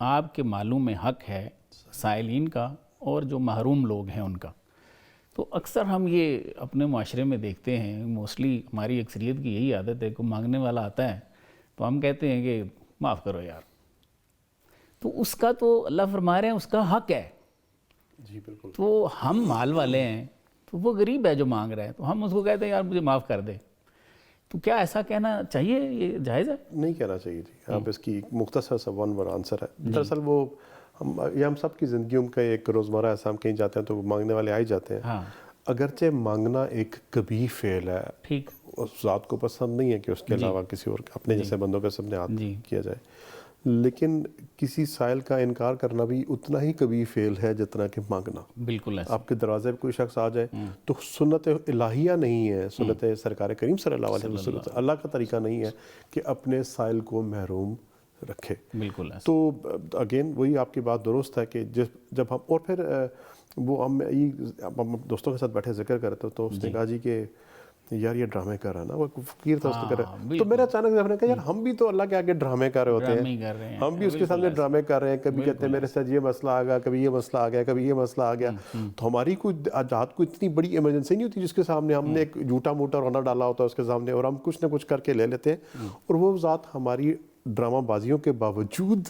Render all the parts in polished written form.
آپ کے معلوم میں حق ہے سائلین کا اور جو محروم لوگ ہیں ان کا. تو اکثر ہم یہ اپنے معاشرے میں دیکھتے ہیں، موسٹلی ہماری اکثریت کی یہی عادت ہے کہ مانگنے والا آتا ہے تو ہم کہتے ہیں کہ معاف کرو یار. تو اس کا تو اللہ فرما رہے ہیں اس کا حق ہے. جی بالکل. تو ہم مال والے ہیں تو وہ غریب ہے جو مانگ رہا ہے تو ہم اس کو کہتے ہیں یار مجھے معاف کر دے. تو کیا ایسا کہنا چاہیے؟ یہ جائز ہے؟ نہیں کہنا چاہیے جی. آپ اس کی مختصر سا ون ورڈ آنسر ہے. دراصل وہ ہم سب کی زندگیوں کا ایک روزمرہ ایسا، ہم کہیں جاتے ہیں تو مانگنے والے آ ہی جاتے ہیں. ہاں اگرچہ مانگنا ایک قبیح فعل ہے، ٹھیک، اس ذات کو پسند نہیں ہے کہ اس کے علاوہ کسی اور اپنے جیسے بندوں کے سامنے ہاتھ کیا جائے، لیکن کسی سائل کا انکار کرنا بھی اتنا ہی قبیح فعل ہے جتنا کہ مانگنا. بالکل ایسا. آپ کے دروازے پہ کوئی شخص آ جائے تو سنت الہیہ نہیں ہے، سنت سرکار کریم صلی اللہ علیہ وسلم، اللہ کا طریقہ نہیں ہے کہ اپنے سائل کو محروم رکھے. بالکل ایسا. تو اگین وہی آپ کی بات درست ہے کہ جب ہم، اور پھر وہ ہم دوستوں کے ساتھ بیٹھے ذکر کرتے تو اس نے کہا جی کہ یار یہ ڈرامے کر رہا ہے نا، وہ فقیر تھا اس نے کر رہا ہے. تو میرا اچانک سے نے کہا یار ہم بھی تو اللہ کے آگے ڈرامے کر رہے ہوتے ہیں، ہم بھی اس کے سامنے ڈرامے کر رہے ہیں. کبھی کہتے ہیں میرے ساتھ یہ مسئلہ آ گیا، کبھی یہ مسئلہ آ گیا، کبھی یہ مسئلہ آ گیا. تو ہماری کوئی ذات کو اتنی بڑی ایمرجنسی نہیں ہوتی جس کے سامنے ہم نے ایک جھوٹا موٹا رونا ڈالا ہوتا ہے اس کے سامنے، اور ہم کچھ نہ کچھ کر کے لے لیتے ہیں، اور وہ ذات ہماری ڈرامہ بازیوں کے باوجود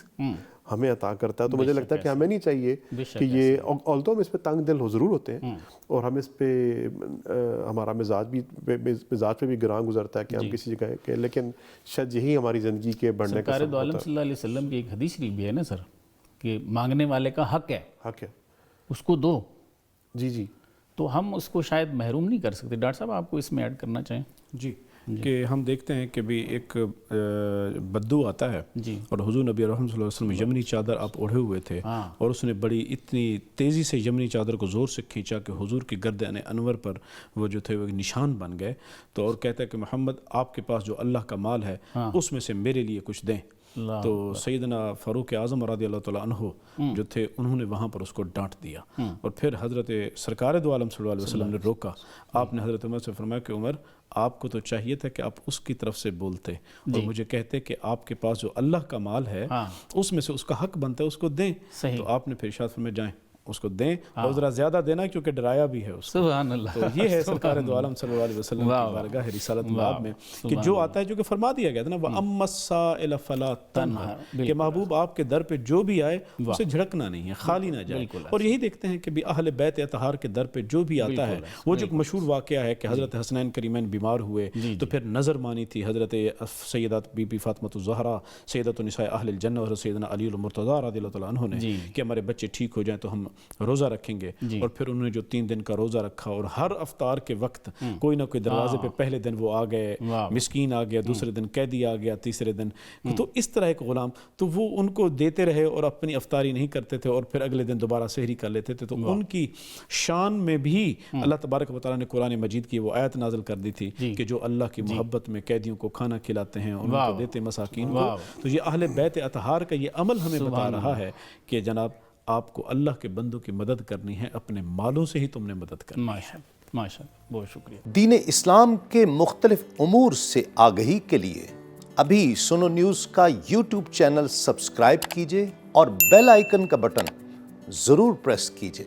ہمیں عطا کرتا ہے. تو مجھے لگتا ہے کہ ہمیں نہیں چاہیے کہ یہ، although ہم اس پہ تنگ دل ضرور ہوتے ہیں اور ہم اس پہ ہمارا مزاج پہ بھی گراں گزرتا ہے کہ ہم کسی جگہ کے، لیکن شاید یہی ہماری زندگی کے بڑھنے کا سرکار دو عالم صلی اللہ علیہ وسلم کی ایک حدیث شریف بھی ہے نا سر، کہ مانگنے والے کا حق ہے اس کو دو. جی جی. تو ہم اس کو شاید محروم نہیں کر سکتے. ڈاکٹر صاحب آپ کو اس میں ایڈ کرنا چاہیں؟ جی کہ ہم دیکھتے ہیں کہ بھی ایک بدو آتا ہے اور حضور نبی رحمۃ اللہ علیہ وسلم یمنی چادر آپ اوڑھے ہوئے تھے، اور اس نے بڑی اتنی تیزی سے یمنی چادر کو زور سے کھینچا کہ حضور کی گردن انور پر وہ جو تھے وہ نشان بن گئے. تو اور کہتا ہے کہ محمد آپ کے پاس جو اللہ کا مال ہے اس میں سے میرے لیے کچھ دیں. تو سیدنا فاروق اعظم رضی اللہ تعالیٰ عنہ جو تھے انہوں نے وہاں پر اس کو ڈانٹ دیا، اور پھر حضرت سرکار دو عالم صلی اللہ علیہ وسلم نے روکا. آپ نے حضرت عمر سے فرمایا کہ عمر آپ کو تو چاہیے تھا کہ آپ اس کی طرف سے بولتے اور مجھے کہتے کہ آپ کے پاس جو اللہ کا مال ہے اس میں سے اس کا حق بنتا ہے اس کو دیں. تو آپ نے پھر ارشاد فرمایا جائیں اس کو دیں اور ذرا زیادہ دینا کیونکہ ڈرایا بھی ہے اس کو. سبحان اللہ. تو یہ ہے سرکار دو عالم صلی اللہ علیہ وسلم کی بارگاہ رسالت باب میں کہ جو آتا ہے، جو کہ فرما دیا گیا تھا نا وَأَمَّا السَّائِلَ فَلَا تَنْهَرْ، کہ محبوب آپ کے در پہ جو بھی آئے اسے جھڑکنا نہیں ہے، خالی نہ جائے. اور یہی دیکھتے ہیں کہ بھی اہل بیت اطہار کے در پہ جو بھی آتا ہے، وہ جو مشہور واقعہ ہے کہ حضرت حسنین کریمین بیمار ہوئے تو پھر نظر مانی تھی حضرت سیدات بی بی فاطمہ الزہرا سیدۃ النساء اہل الجنہ اور سیدنا علی المرتضیٰ رضی اللہ تعالیٰ عنہ نے کہ ہمارے بچے ٹھیک ہو جائیں تو ہم روزہ رکھیں گے. اور پھر انہوں نے جو 3 دن کا روزہ رکھا اور ہر افطار کے وقت کوئی نہ کوئی دروازے پہ، پہلے دن وہ آ گئے مسکین آ گیا، دوسرے دن قیدی آ گیا، تیسرے دن تو اس طرح ایک غلام، تو وہ ان کو دیتے رہے اور اپنی افطاری نہیں کرتے تھے اور پھر اگلے دن دوبارہ سحری کر لیتے تھے. تو ان کی شان میں بھی اللہ تبارک و تعالیٰ نے قرآن مجید کی وہ آیت نازل کر دی تھی کہ جو اللہ کی محبت میں قیدیوں کو کھانا کھلاتے ہیں، ان کو دیتے مساکین کو. تو یہ اہل بیت اطہار کا یہ عمل ہمیں بتا رہا ہے کہ جناب آپ کو اللہ کے بندوں کی مدد کرنی ہے، اپنے مالوں سے ہی تم نے مدد کرنی ہے. ماشاءاللہ، بہت شکریہ. دین اسلام کے مختلف امور سے آگہی کے لیے ابھی سنو نیوز کا یوٹیوب چینل سبسکرائب کیجئے اور بیل آئیکن کا بٹن ضرور پریس کیجئے.